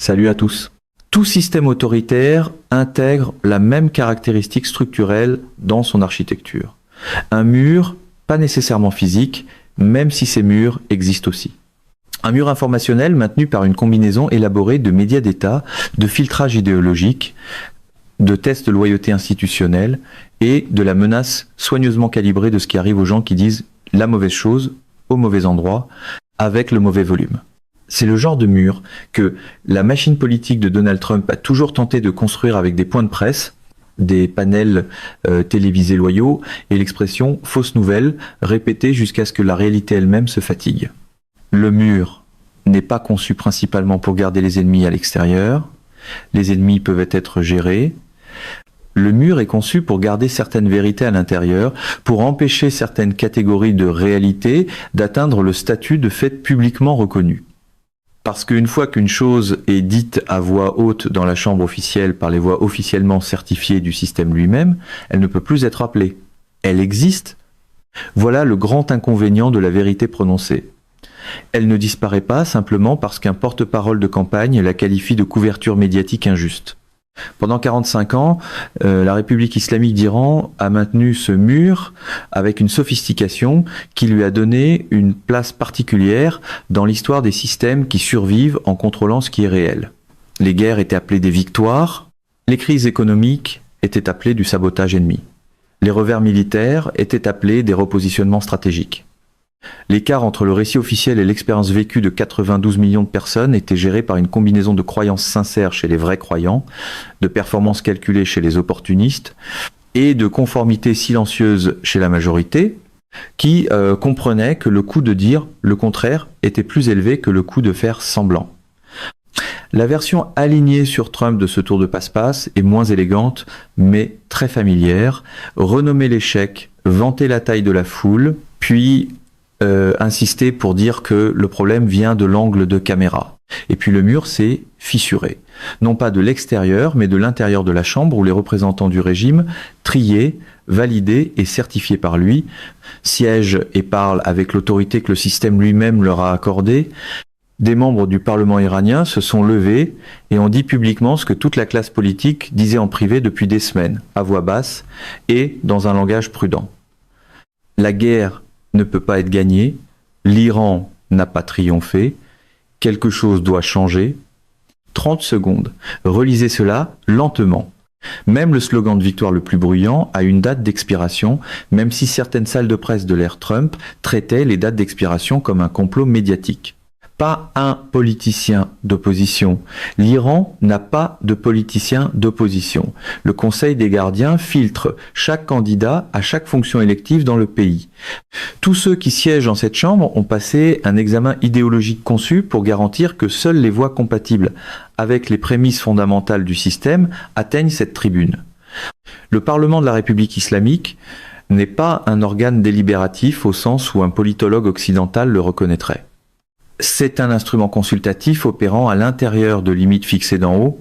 Salut à tous. Tout système autoritaire intègre la même caractéristique structurelle dans son architecture. Un mur, pas nécessairement physique, même si ces murs existent aussi. Un mur informationnel maintenu par une combinaison élaborée de médias d'État, de filtrage idéologique, de tests de loyauté institutionnelle et de la menace soigneusement calibrée de ce qui arrive aux gens qui disent la mauvaise chose au mauvais endroit avec le mauvais volume. C'est le genre de mur que la machine politique de Donald Trump a toujours tenté de construire avec des points de presse, des panels télévisés loyaux et l'expression fausse nouvelle répétée jusqu'à ce que la réalité elle-même se fatigue. Le mur n'est pas conçu principalement pour garder les ennemis à l'extérieur. Les ennemis peuvent être gérés. Le mur est conçu pour garder certaines vérités à l'intérieur, pour empêcher certaines catégories de réalité d'atteindre le statut de fait publiquement reconnu. Parce qu'une fois qu'une chose est dite à voix haute dans la chambre officielle par les voix officiellement certifiées du système lui-même, elle ne peut plus être appelée. Elle existe. Voilà le grand inconvénient de la vérité prononcée. Elle ne disparaît pas simplement parce qu'un porte-parole de campagne la qualifie de couverture médiatique injuste. Pendant 45 ans, la République islamique d'Iran a maintenu ce mur avec une sophistication qui lui a donné une place particulière dans l'histoire des systèmes qui survivent en contrôlant ce qui est réel. Les guerres étaient appelées des victoires, les crises économiques étaient appelées du sabotage ennemi. Les revers militaires étaient appelés des repositionnements stratégiques. L'écart entre le récit officiel et l'expérience vécue de 92 millions de personnes était géré par une combinaison de croyances sincères chez les vrais croyants, de performances calculées chez les opportunistes et de conformité silencieuse chez la majorité qui comprenait que le coût de dire le contraire était plus élevé que le coût de faire semblant. La version alignée sur Trump de ce tour de passe-passe est moins élégante mais très familière. Renommer l'échec, vanter la taille de la foule, puis insister pour dire que le problème vient de l'angle de caméra. Et puis le mur s'est fissuré. Non pas de l'extérieur, mais de l'intérieur de la chambre où les représentants du régime, triés, validés et certifiés par lui, siègent et parlent avec l'autorité que le système lui-même leur a accordée. Des membres du Parlement iranien se sont levés et ont dit publiquement ce que toute la classe politique disait en privé depuis des semaines, à voix basse et dans un langage prudent. La guerre ne peut pas être gagné, l'Iran n'a pas triomphé, quelque chose doit changer. 30 secondes, relisez cela lentement. Même le slogan de victoire le plus bruyant a une date d'expiration, même si certaines salles de presse de l'ère Trump traitaient les dates d'expiration comme un complot médiatique. Pas un politicien d'opposition. L'Iran n'a pas de politicien d'opposition. Le Conseil des gardiens filtre chaque candidat à chaque fonction élective dans le pays. Tous ceux qui siègent dans cette chambre ont passé un examen idéologique conçu pour garantir que seules les voix compatibles avec les prémices fondamentales du système atteignent cette tribune. Le Parlement de la République islamique n'est pas un organe délibératif au sens où un politologue occidental le reconnaîtrait. C'est un instrument consultatif opérant à l'intérieur de limites fixées d'en haut,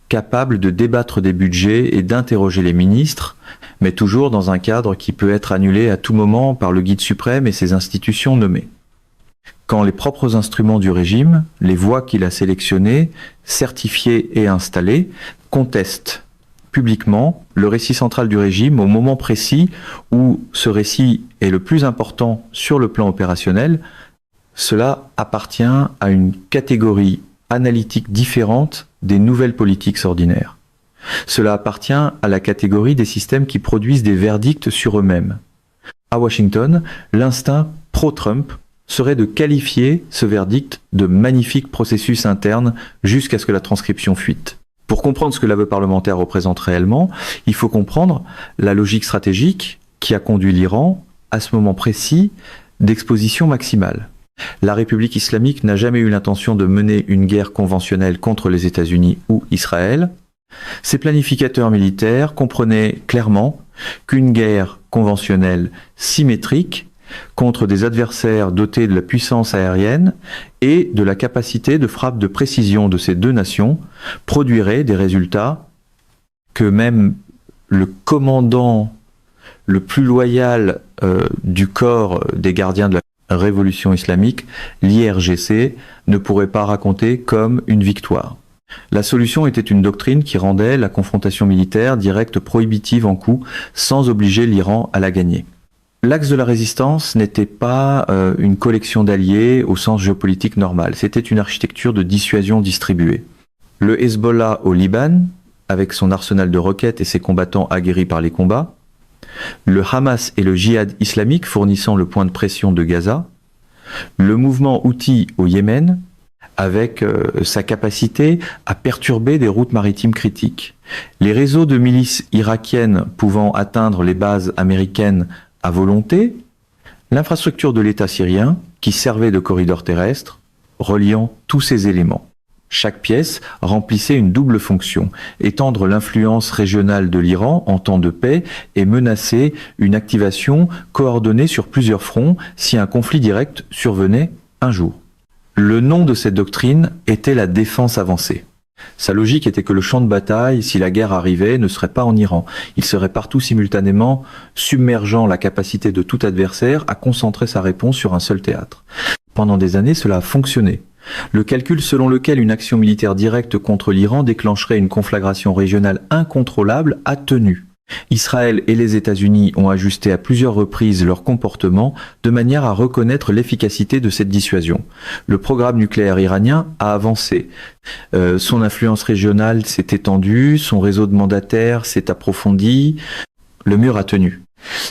capable de débattre des budgets et d'interroger les ministres, mais toujours dans un cadre qui peut être annulé à tout moment par le guide suprême et ses institutions nommées. Quand les propres instruments du régime, les voix qu'il a sélectionnées, certifiées et installées, contestent publiquement le récit central du régime au moment précis où ce récit est le plus important sur le plan opérationnel, cela appartient à une catégorie analytique différente des nouvelles politiques ordinaires. Cela appartient à la catégorie des systèmes qui produisent des verdicts sur eux-mêmes. À Washington, l'instinct pro-Trump serait de qualifier ce verdict de magnifique processus interne jusqu'à ce que la transcription fuite. Pour comprendre ce que l'aveu parlementaire représente réellement, il faut comprendre la logique stratégique qui a conduit l'Iran à ce moment précis d'exposition maximale. La République islamique n'a jamais eu l'intention de mener une guerre conventionnelle contre les États-Unis ou Israël. Ses planificateurs militaires comprenaient clairement qu'une guerre conventionnelle symétrique contre des adversaires dotés de la puissance aérienne et de la capacité de frappe de précision de ces deux nations produirait des résultats que même le commandant le plus loyal du corps des gardiens de la révolution islamique, l'IRGC, ne pourrait pas raconter comme une victoire. La solution était une doctrine qui rendait la confrontation militaire directe prohibitive en coût, sans obliger l'Iran à la gagner. L'axe de la résistance n'était pas une collection d'alliés au sens géopolitique normal, c'était une architecture de dissuasion distribuée. Le Hezbollah au Liban, avec son arsenal de roquettes et ses combattants aguerris par les combats, le Hamas et le djihad islamique fournissant le point de pression de Gaza, le mouvement Houthi au Yémen, avec sa capacité à perturber des routes maritimes critiques. Les réseaux de milices irakiennes pouvant atteindre les bases américaines à volonté, l'infrastructure de l'État syrien qui servait de corridor terrestre, reliant tous ces éléments. Chaque pièce remplissait une double fonction, étendre l'influence régionale de l'Iran en temps de paix et menacer une activation coordonnée sur plusieurs fronts si un conflit direct survenait un jour. Le nom de cette doctrine était la défense avancée. Sa logique était que le champ de bataille, si la guerre arrivait, ne serait pas en Iran. Il serait partout simultanément, submergeant la capacité de tout adversaire à concentrer sa réponse sur un seul théâtre. Pendant des années, cela a fonctionné. Le calcul selon lequel une action militaire directe contre l'Iran déclencherait une conflagration régionale incontrôlable a tenu. Israël et les États-Unis ont ajusté à plusieurs reprises leur comportement de manière à reconnaître l'efficacité de cette dissuasion. Le programme nucléaire iranien a avancé. Son influence régionale s'est étendue, son réseau de mandataires s'est approfondi, le mur a tenu.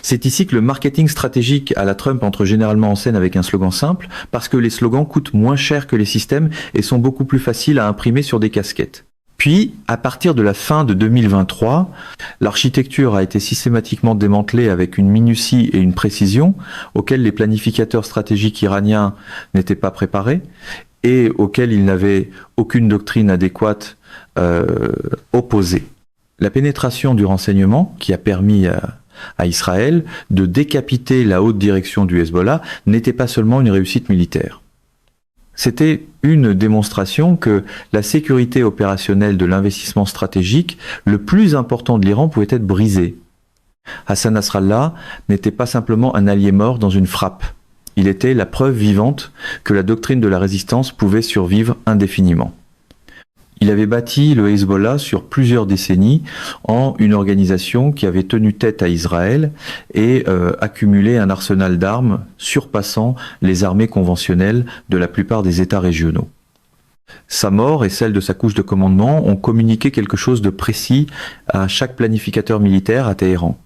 C'est ici que le marketing stratégique à la Trump entre généralement en scène avec un slogan simple, parce que les slogans coûtent moins cher que les systèmes et sont beaucoup plus faciles à imprimer sur des casquettes. Puis, à partir de la fin de 2023, l'architecture a été systématiquement démantelée avec une minutie et une précision auxquelles les planificateurs stratégiques iraniens n'étaient pas préparés et auxquels ils n'avaient aucune doctrine adéquate opposée. La pénétration du renseignement, qui a permis à Israël de décapiter la haute direction du Hezbollah, n'était pas seulement une réussite militaire. C'était une démonstration que la sécurité opérationnelle de l'investissement stratégique le plus important de l'Iran pouvait être brisée. Hassan Nasrallah n'était pas simplement un allié mort dans une frappe. Il était la preuve vivante que la doctrine de la résistance pouvait survivre indéfiniment. Il avait bâti le Hezbollah sur plusieurs décennies en une organisation qui avait tenu tête à Israël et accumulé un arsenal d'armes surpassant les armées conventionnelles de la plupart des États régionaux. Sa mort et celle de sa couche de commandement ont communiqué quelque chose de précis à chaque planificateur militaire à Téhéran.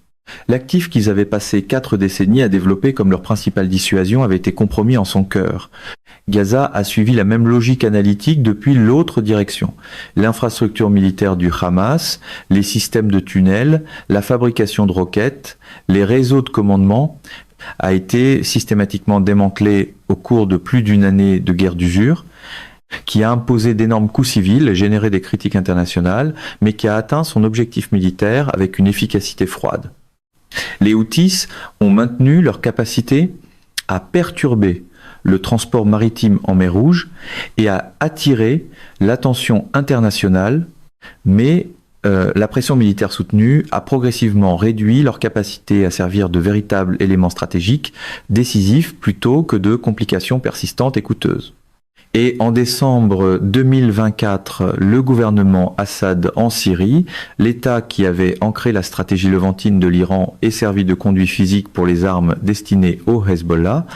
L'actif qu'ils avaient passé 4 décennies à développer comme leur principale dissuasion avait été compromis en son cœur. Gaza a suivi la même logique analytique depuis l'autre direction. L'infrastructure militaire du Hamas, les systèmes de tunnels, la fabrication de roquettes, les réseaux de commandement a été systématiquement démantelé au cours de plus d'une année de guerre d'usure, qui a imposé d'énormes coûts civils, généré des critiques internationales, mais qui a atteint son objectif militaire avec une efficacité froide. Les Houthis ont maintenu leur capacité à perturber le transport maritime en mer Rouge et à attirer l'attention internationale, mais la pression militaire soutenue a progressivement réduit leur capacité à servir de véritables éléments stratégiques décisifs plutôt que de complications persistantes et coûteuses. Et en décembre 2024, le gouvernement Assad en Syrie, l'État qui avait ancré la stratégie levantine de l'Iran et servi de conduit physique pour les armes destinées au Hezbollah,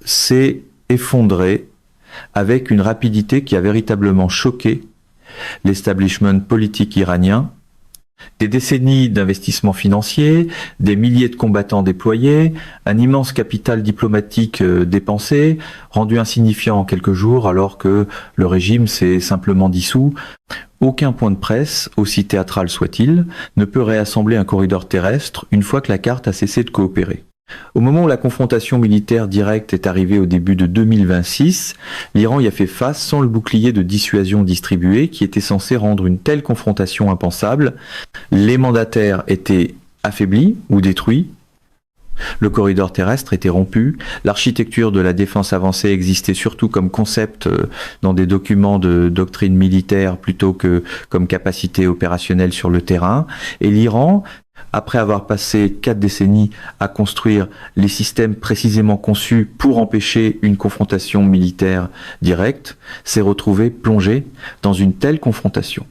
s'est effondré avec une rapidité qui a véritablement choqué l'establishment politique iranien. Des décennies d'investissements financiers, des milliers de combattants déployés, un immense capital diplomatique dépensé, rendu insignifiant en quelques jours alors que le régime s'est simplement dissous. Aucun point de presse, aussi théâtral soit-il, ne peut réassembler un corridor terrestre une fois que la carte a cessé de coopérer. Au moment où la confrontation militaire directe est arrivée au début de 2026, l'Iran y a fait face sans le bouclier de dissuasion distribué qui était censé rendre une telle confrontation impensable. Les mandataires étaient affaiblis ou détruits, Le corridor terrestre était rompu, l'architecture de la défense avancée existait surtout comme concept dans des documents de doctrine militaire plutôt que comme capacité opérationnelle sur le terrain, et l'Iran, après avoir passé 4 décennies à construire les systèmes précisément conçus pour empêcher une confrontation militaire directe, s'est retrouvé plongé dans une telle confrontation.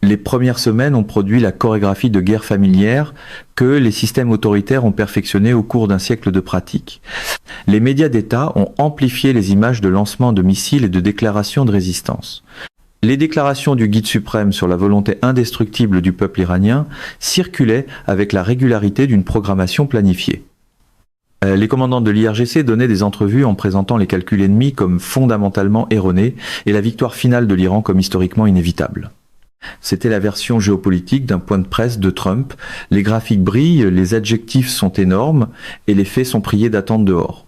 Les premières semaines ont produit la chorégraphie de guerre familière que les systèmes autoritaires ont perfectionnée au cours d'un siècle de pratique. Les médias d'État ont amplifié les images de lancement de missiles et de déclarations de résistance. Les déclarations du guide suprême sur la volonté indestructible du peuple iranien circulaient avec la régularité d'une programmation planifiée. Les commandants de l'IRGC donnaient des entrevues en présentant les calculs ennemis comme fondamentalement erronés et la victoire finale de l'Iran comme historiquement inévitable. C'était la version géopolitique d'un point de presse de Trump. Les graphiques brillent, les adjectifs sont énormes et les faits sont priés d'attendre dehors.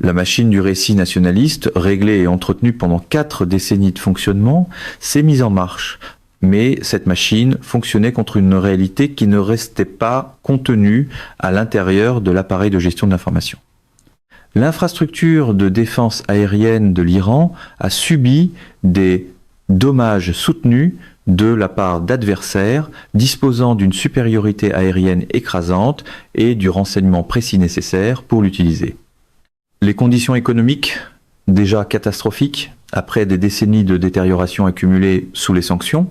La machine du récit nationaliste, réglée et entretenue pendant 4 décennies de fonctionnement, s'est mise en marche. Mais cette machine fonctionnait contre une réalité qui ne restait pas contenue à l'intérieur de l'appareil de gestion de l'information. L'infrastructure de défense aérienne de l'Iran a subi des dommages soutenus de la part d'adversaires disposant d'une supériorité aérienne écrasante et du renseignement précis nécessaire pour l'utiliser. Les conditions économiques, déjà catastrophiques, après des décennies de détérioration accumulée sous les sanctions,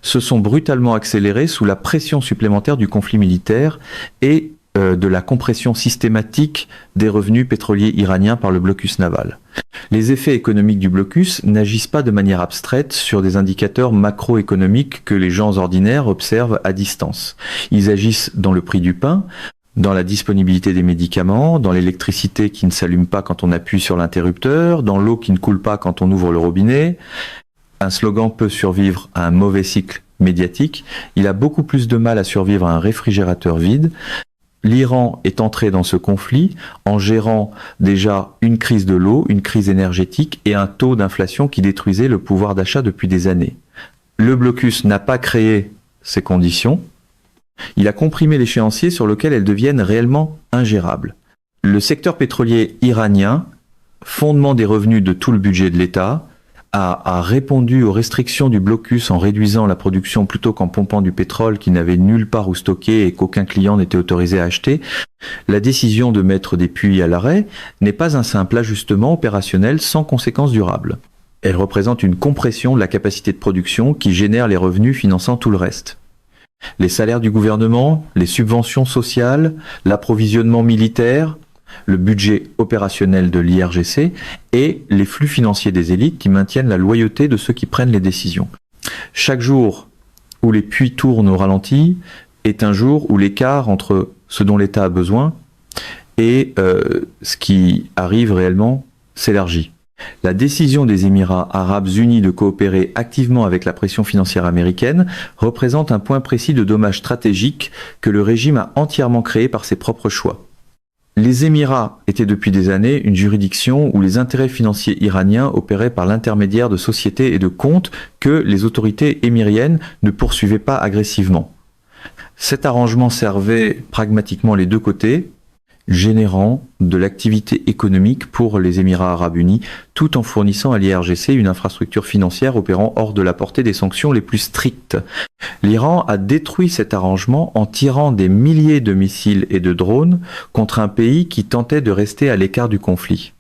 se sont brutalement accélérées sous la pression supplémentaire du conflit militaire et de la compression systématique des revenus pétroliers iraniens par le blocus naval. Les effets économiques du blocus n'agissent pas de manière abstraite sur des indicateurs macroéconomiques que les gens ordinaires observent à distance. Ils agissent dans le prix du pain, dans la disponibilité des médicaments, dans l'électricité qui ne s'allume pas quand on appuie sur l'interrupteur, dans l'eau qui ne coule pas quand on ouvre le robinet. Un slogan peut survivre à un mauvais cycle médiatique. Il a beaucoup plus de mal à survivre à un réfrigérateur vide. L'Iran est entré dans ce conflit en gérant déjà une crise de l'eau, une crise énergétique et un taux d'inflation qui détruisait le pouvoir d'achat depuis des années. Le blocus n'a pas créé ces conditions. Il a comprimé l'échéancier sur lequel elles deviennent réellement ingérables. Le secteur pétrolier iranien, fondement des revenus de tout le budget de l'État, a répondu aux restrictions du blocus en réduisant la production plutôt qu'en pompant du pétrole qui n'avait nulle part où stocker et qu'aucun client n'était autorisé à acheter. La décision de mettre des puits à l'arrêt n'est pas un simple ajustement opérationnel sans conséquences durables. Elle représente une compression de la capacité de production qui génère les revenus finançant tout le reste. Les salaires du gouvernement, les subventions sociales, l'approvisionnement militaire, le budget opérationnel de l'IRGC et les flux financiers des élites qui maintiennent la loyauté de ceux qui prennent les décisions. Chaque jour où les puits tournent au ralenti est un jour où l'écart entre ce dont l'État a besoin et ce qui arrive réellement s'élargit. La décision des Émirats arabes unis de coopérer activement avec la pression financière américaine représente un point précis de dommage stratégique que le régime a entièrement créé par ses propres choix. Les Émirats étaient depuis des années une juridiction où les intérêts financiers iraniens opéraient par l'intermédiaire de sociétés et de comptes que les autorités émiriennes ne poursuivaient pas agressivement. Cet arrangement servait pragmatiquement les deux côtés, générant de l'activité économique pour les Émirats arabes unis, tout en fournissant à l'IRGC une infrastructure financière opérant hors de la portée des sanctions les plus strictes. L'Iran a détruit cet arrangement en tirant des milliers de missiles et de drones contre un pays qui tentait de rester à l'écart du conflit.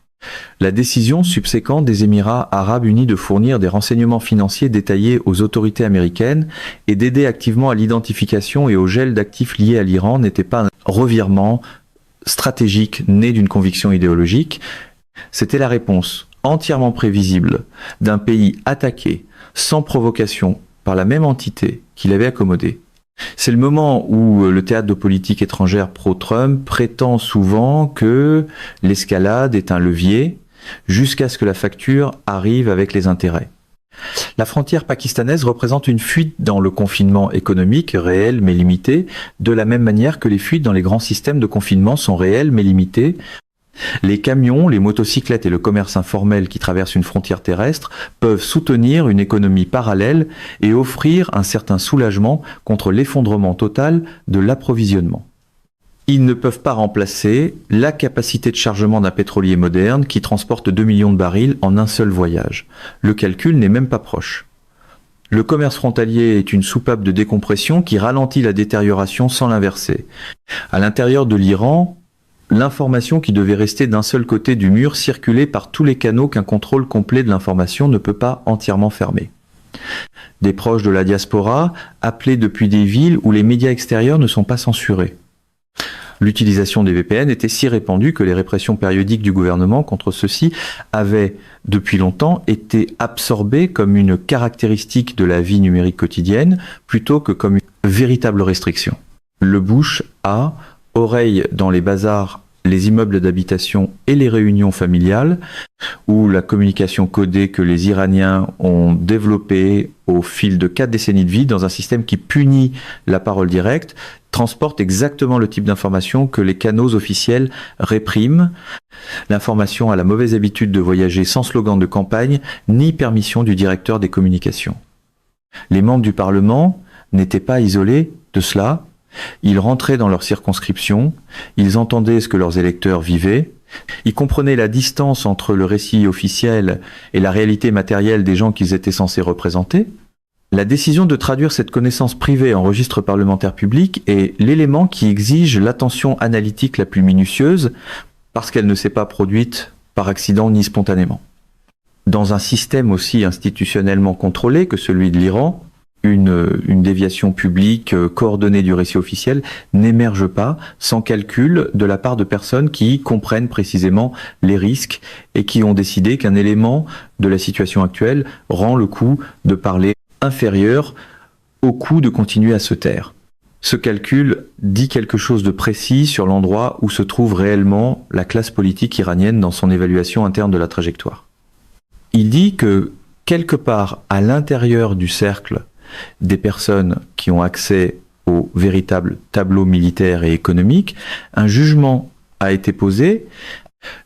La décision subséquente des Émirats arabes unis de fournir des renseignements financiers détaillés aux autorités américaines et d'aider activement à l'identification et au gel d'actifs liés à l'Iran n'était pas un revirement stratégique né d'une conviction idéologique, c'était la réponse entièrement prévisible d'un pays attaqué sans provocation par la même entité qui l'avait accommodé. C'est le moment où le théâtre de politique étrangère pro-Trump prétend souvent que l'escalade est un levier jusqu'à ce que la facture arrive avec les intérêts. La frontière pakistanaise représente une fuite dans le confinement économique, réel mais limité, de la même manière que les fuites dans les grands systèmes de confinement sont réelles mais limitées. Les camions, les motocyclettes et le commerce informel qui traversent une frontière terrestre peuvent soutenir une économie parallèle et offrir un certain soulagement contre l'effondrement total de l'approvisionnement. Ils ne peuvent pas remplacer la capacité de chargement d'un pétrolier moderne qui transporte 2 millions de barils en un seul voyage. Le calcul n'est même pas proche. Le commerce frontalier est une soupape de décompression qui ralentit la détérioration sans l'inverser. À l'intérieur de l'Iran, l'information qui devait rester d'un seul côté du mur circulait par tous les canaux qu'un contrôle complet de l'information ne peut pas entièrement fermer. Des proches de la diaspora appelaient depuis des villes où les médias extérieurs ne sont pas censurés. L'utilisation des VPN était si répandue que les répressions périodiques du gouvernement contre ceux-ci avaient, depuis longtemps, été absorbées comme une caractéristique de la vie numérique quotidienne, plutôt que comme une véritable restriction. Le Bush a, oreille dans les bazars, les immeubles d'habitation et les réunions familiales, où la communication codée que les Iraniens ont développée au fil de 4 décennies de vie dans un système qui punit la parole directe, transporte exactement le type d'information que les canaux officiels répriment. L'information a la mauvaise habitude de voyager sans slogan de campagne ni permission du directeur des communications. Les membres du Parlement n'étaient pas isolés de cela. Ils rentraient dans leur circonscription, ils entendaient ce que leurs électeurs vivaient, ils comprenaient la distance entre le récit officiel et la réalité matérielle des gens qu'ils étaient censés représenter. La décision de traduire cette connaissance privée en registre parlementaire public est l'élément qui exige l'attention analytique la plus minutieuse parce qu'elle ne s'est pas produite par accident ni spontanément. Dans un système aussi institutionnellement contrôlé que celui de l'Iran, une déviation publique coordonnée du récit officiel n'émerge pas sans calcul de la part de personnes qui comprennent précisément les risques et qui ont décidé qu'un élément de la situation actuelle rend le coût de parler inférieur au coût de continuer à se taire. Ce calcul dit quelque chose de précis sur l'endroit où se trouve réellement la classe politique iranienne dans son évaluation interne de la trajectoire. Il dit que quelque part à l'intérieur du cercle des personnes qui ont accès au véritable tableau militaire et économique, un jugement a été posé.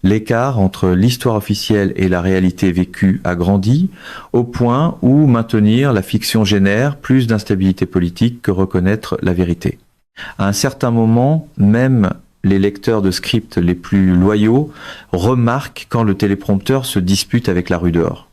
L'écart entre l'histoire officielle et la réalité vécue a grandi, au point où maintenir la fiction génère plus d'instabilité politique que reconnaître la vérité. À un certain moment, même les lecteurs de scripts les plus loyaux remarquent quand le téléprompteur se dispute avec la rue dehors.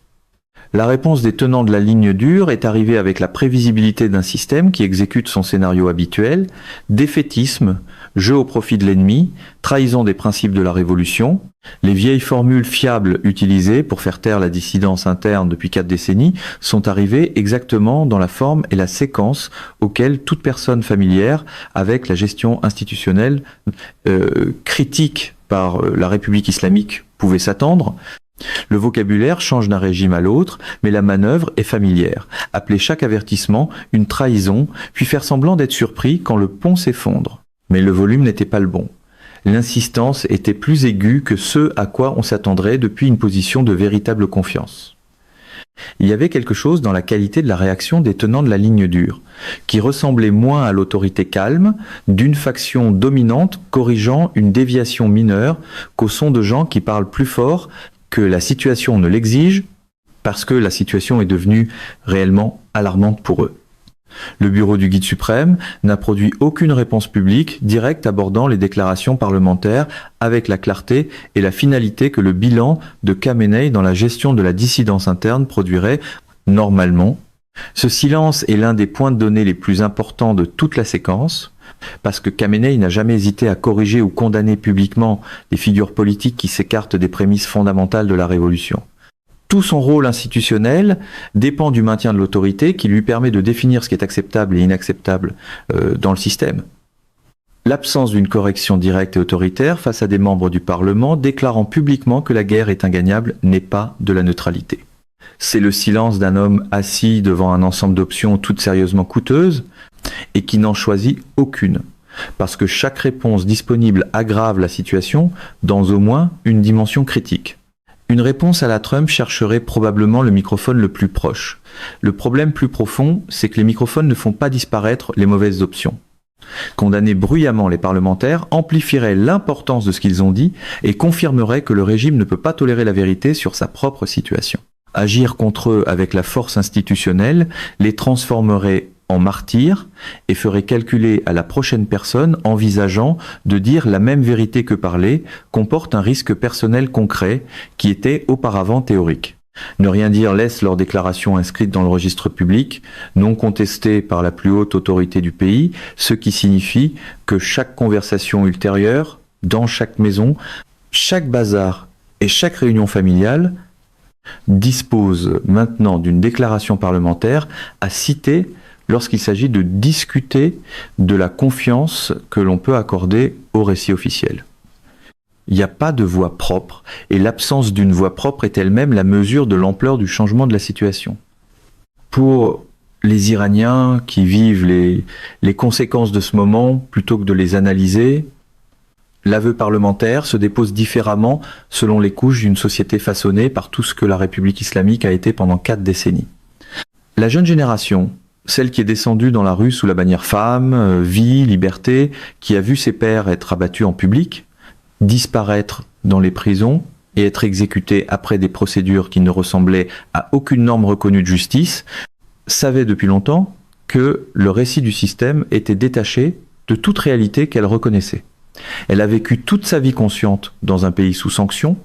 La réponse des tenants de la ligne dure est arrivée avec la prévisibilité d'un système qui exécute son scénario habituel, défaitisme, jeu au profit de l'ennemi, trahison des principes de la révolution. Les vieilles formules fiables utilisées pour faire taire la dissidence interne depuis 4 décennies sont arrivées exactement dans la forme et la séquence auxquelles toute personne familière avec la gestion institutionnelle critique par la République islamique pouvait s'attendre. Le vocabulaire change d'un régime à l'autre, mais la manœuvre est familière. Appeler chaque avertissement une trahison, puis faire semblant d'être surpris quand le pont s'effondre. Mais le volume n'était pas le bon. L'insistance était plus aiguë que ce à quoi on s'attendrait depuis une position de véritable confiance. Il y avait quelque chose dans la qualité de la réaction des tenants de la ligne dure, qui ressemblait moins à l'autorité calme d'une faction dominante corrigeant une déviation mineure qu'au son de gens qui parlent plus fort que la situation ne l'exige, parce que la situation est devenue réellement alarmante pour eux. Le bureau du guide suprême n'a produit aucune réponse publique directe abordant les déclarations parlementaires avec la clarté et la finalité que le bilan de Khamenei dans la gestion de la dissidence interne produirait normalement. Ce silence est l'un des points de données les plus importants de toute la séquence, parce que Khamenei n'a jamais hésité à corriger ou condamner publiquement les figures politiques qui s'écartent des prémices fondamentales de la révolution. Tout son rôle institutionnel dépend du maintien de l'autorité qui lui permet de définir ce qui est acceptable et inacceptable dans le système. L'absence d'une correction directe et autoritaire face à des membres du Parlement déclarant publiquement que la guerre est ingagnable n'est pas de la neutralité. C'est le silence d'un homme assis devant un ensemble d'options toutes sérieusement coûteuses et qui n'en choisit aucune, parce que chaque réponse disponible aggrave la situation dans au moins une dimension critique. Une réponse à la Trump chercherait probablement le microphone le plus proche. Le problème plus profond, c'est que les microphones ne font pas disparaître les mauvaises options. Condamner bruyamment les parlementaires amplifierait l'importance de ce qu'ils ont dit et confirmerait que le régime ne peut pas tolérer la vérité sur sa propre situation. Agir contre eux avec la force institutionnelle les transformerait en martyr et ferait calculer à la prochaine personne envisageant de dire la même vérité que parler comporte un risque personnel concret qui était auparavant théorique. Ne rien dire laisse leur déclaration inscrite dans le registre public, non contestée par la plus haute autorité du pays, ce qui signifie que chaque conversation ultérieure, dans chaque maison, chaque bazar et chaque réunion familiale dispose maintenant d'une déclaration parlementaire à citer lorsqu'il s'agit de discuter de la confiance que l'on peut accorder au récit officiel. Il n'y a pas de voix propre, et l'absence d'une voix propre est elle-même la mesure de l'ampleur du changement de la situation. Pour les Iraniens qui vivent les conséquences de ce moment, plutôt que de les analyser, l'aveu parlementaire se dépose différemment selon les couches d'une société façonnée par tout ce que la République islamique a été pendant 4 décennies. La jeune génération, celle qui est descendue dans la rue sous la bannière femme, vie, liberté, qui a vu ses pères être abattus en public, disparaître dans les prisons et être exécutés après des procédures qui ne ressemblaient à aucune norme reconnue de justice, savait depuis longtemps que le récit du système était détaché de toute réalité qu'elle reconnaissait. Elle a vécu toute sa vie consciente dans un pays sous sanction,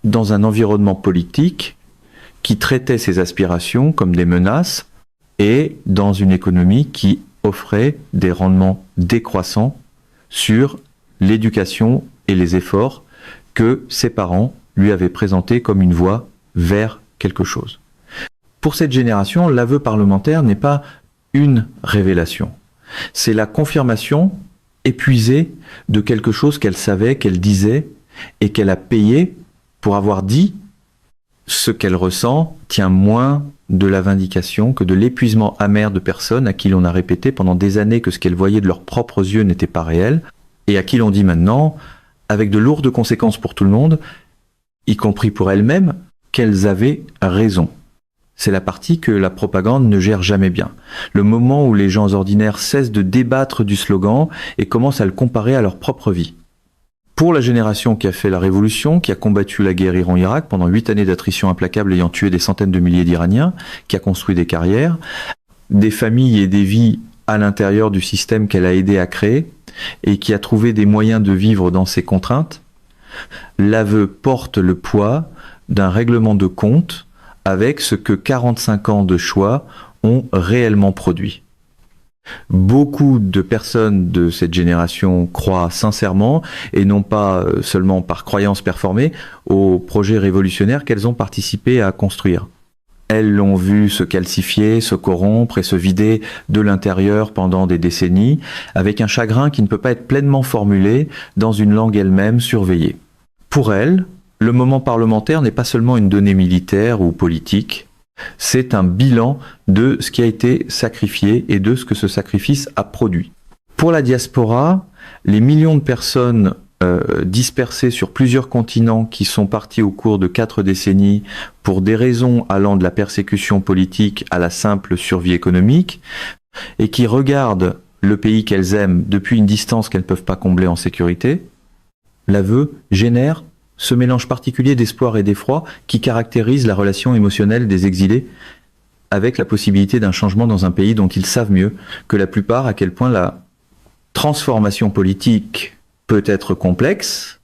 dans un environnement politique qui traitait ses aspirations comme des menaces et dans une économie qui offrait des rendements décroissants sur l'éducation et les efforts que ses parents lui avaient présentés comme une voie vers quelque chose. Pour cette génération, l'aveu parlementaire n'est pas une révélation. C'est la confirmation épuisée de quelque chose qu'elle savait, qu'elle disait, et qu'elle a payé pour avoir dit. Ce qu'elle ressent tient moins de la vindication que de l'épuisement amer de personnes à qui l'on a répété pendant des années que ce qu'elles voyaient de leurs propres yeux n'était pas réel, et à qui l'on dit maintenant, avec de lourdes conséquences pour tout le monde, y compris pour elles-mêmes, qu'elles avaient raison. C'est la partie que la propagande ne gère jamais bien. Le moment où les gens ordinaires cessent de débattre du slogan et commencent à le comparer à leur propre vie. Pour la génération qui a fait la révolution, qui a combattu la guerre Iran-Irak pendant 8 années d'attrition implacable ayant tué des centaines de milliers d'Iraniens, qui a construit des carrières, des familles et des vies à l'intérieur du système qu'elle a aidé à créer et qui a trouvé des moyens de vivre dans ses contraintes, l'aveu porte le poids d'un règlement de compte avec ce que 45 ans de choix ont réellement produit. Beaucoup de personnes de cette génération croient sincèrement, et non pas seulement par croyance performée, aux projets révolutionnaires qu'elles ont participé à construire. Elles l'ont vu se calcifier, se corrompre et se vider de l'intérieur pendant des décennies, avec un chagrin qui ne peut pas être pleinement formulé dans une langue elle-même surveillée. Pour elles, le moment parlementaire n'est pas seulement une donnée militaire ou politique, c'est un bilan de ce qui a été sacrifié et de ce que ce sacrifice a produit. Pour la diaspora, les millions de personnes dispersées sur plusieurs continents qui sont partis au cours de 4 décennies pour des raisons allant de la persécution politique à la simple survie économique et qui regardent le pays qu'elles aiment depuis une distance qu'elles ne peuvent pas combler en sécurité, l'aveu génère ce mélange particulier d'espoir et d'effroi qui caractérise la relation émotionnelle des exilés avec la possibilité d'un changement dans un pays dont ils savent mieux que la plupart à quel point la transformation politique peut être complexe,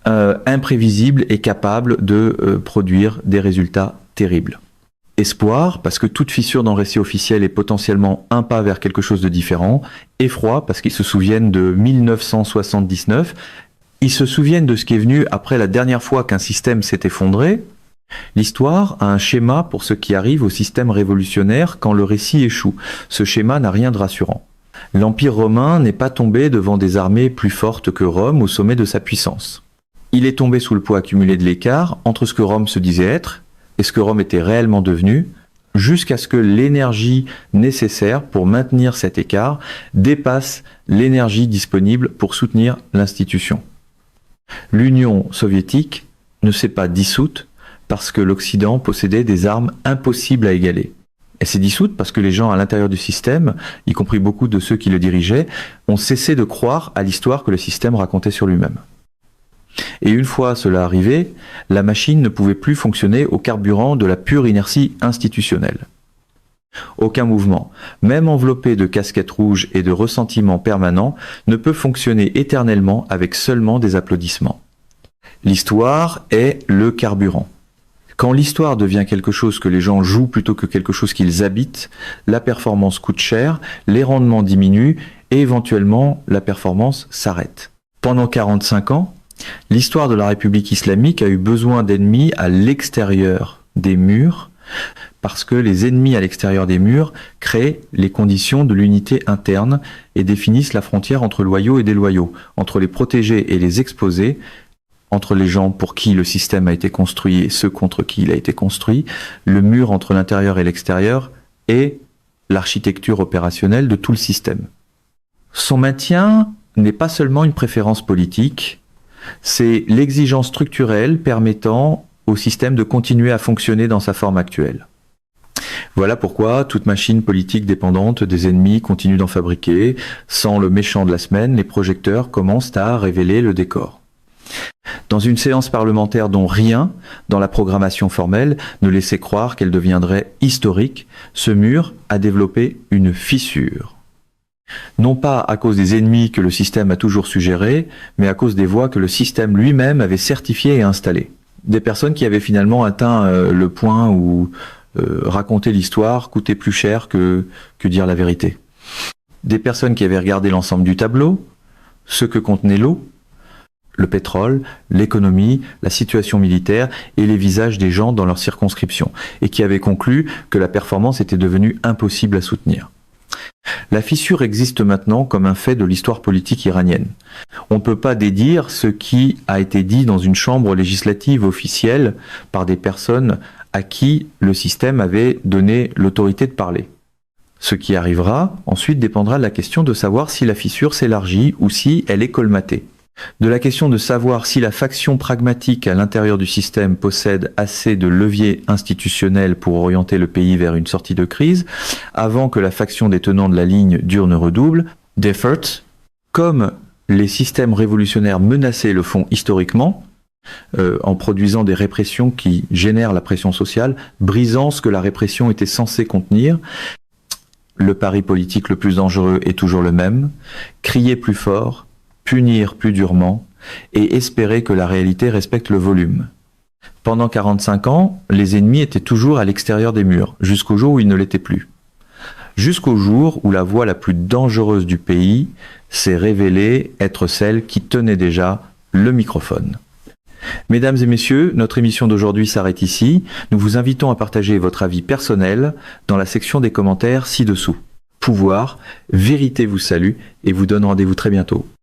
imprévisible et capable de produire des résultats terribles. Espoir, parce que toute fissure dans le récit officiel est potentiellement un pas vers quelque chose de différent. Effroi, parce qu'ils se souviennent de 1979. Ils se souviennent de ce qui est venu après la dernière fois qu'un système s'est effondré. L'histoire a un schéma pour ce qui arrive au système révolutionnaire quand le récit échoue. Ce schéma n'a rien de rassurant. L'Empire romain n'est pas tombé devant des armées plus fortes que Rome au sommet de sa puissance. Il est tombé sous le poids accumulé de l'écart entre ce que Rome se disait être et ce que Rome était réellement devenu, jusqu'à ce que l'énergie nécessaire pour maintenir cet écart dépasse l'énergie disponible pour soutenir l'institution. L'Union soviétique ne s'est pas dissoute parce que l'Occident possédait des armes impossibles à égaler. Elle s'est dissoute parce que les gens à l'intérieur du système, y compris beaucoup de ceux qui le dirigeaient, ont cessé de croire à l'histoire que le système racontait sur lui-même. Et une fois cela arrivé, la machine ne pouvait plus fonctionner au carburant de la pure inertie institutionnelle. Aucun mouvement, même enveloppé de casquettes rouges et de ressentiments permanents, ne peut fonctionner éternellement avec seulement des applaudissements. L'histoire est le carburant. Quand l'histoire devient quelque chose que les gens jouent plutôt que quelque chose qu'ils habitent, la performance coûte cher, les rendements diminuent et éventuellement la performance s'arrête. Pendant 45 ans, l'histoire de la République islamique a eu besoin d'ennemis à l'extérieur des murs, parce que les ennemis à l'extérieur des murs créent les conditions de l'unité interne et définissent la frontière entre loyaux et déloyaux, entre les protégés et les exposés, entre les gens pour qui le système a été construit et ceux contre qui il a été construit, le mur entre l'intérieur et l'extérieur et l'architecture opérationnelle de tout le système. Son maintien n'est pas seulement une préférence politique, c'est l'exigence structurelle permettant au système de continuer à fonctionner dans sa forme actuelle. Voilà pourquoi toute machine politique dépendante des ennemis continue d'en fabriquer. Sans le méchant de la semaine, les projecteurs commencent à révéler le décor. Dans une séance parlementaire dont rien, dans la programmation formelle, ne laissait croire qu'elle deviendrait historique, ce mur a développé une fissure. Non pas à cause des ennemis que le système a toujours suggérés, mais à cause des voies que le système lui-même avait certifiées et installées. Des personnes qui avaient finalement atteint le point où raconter l'histoire coûtait plus cher que dire la vérité. Des personnes qui avaient regardé l'ensemble du tableau, ce que contenait l'eau, le pétrole, l'économie, la situation militaire et les visages des gens dans leur circonscription, et qui avaient conclu que la performance était devenue impossible à soutenir. La fissure existe maintenant comme un fait de l'histoire politique iranienne. On ne peut pas dédire ce qui a été dit dans une chambre législative officielle par des personnes à qui le système avait donné l'autorité de parler. Ce qui arrivera ensuite dépendra de la question de savoir si la fissure s'élargit ou si elle est colmatée. De la question de savoir si la faction pragmatique à l'intérieur du système possède assez de leviers institutionnels pour orienter le pays vers une sortie de crise, avant que la faction des tenants de la ligne dure ne redouble, d'effort, comme les systèmes révolutionnaires menacés le font historiquement, en produisant des répressions qui génèrent la pression sociale, brisant ce que la répression était censée contenir. Le pari politique le plus dangereux est toujours le même, crier plus fort, punir plus durement et espérer que la réalité respecte le volume. Pendant 45 ans, les ennemis étaient toujours à l'extérieur des murs, jusqu'au jour où ils ne l'étaient plus. Jusqu'au jour où la voie la plus dangereuse du pays s'est révélée être celle qui tenait déjà le microphone. Mesdames et messieurs, notre émission d'aujourd'hui s'arrête ici. Nous vous invitons à partager votre avis personnel dans la section des commentaires ci-dessous. Pouvoir, vérité vous salue et vous donne rendez-vous très bientôt.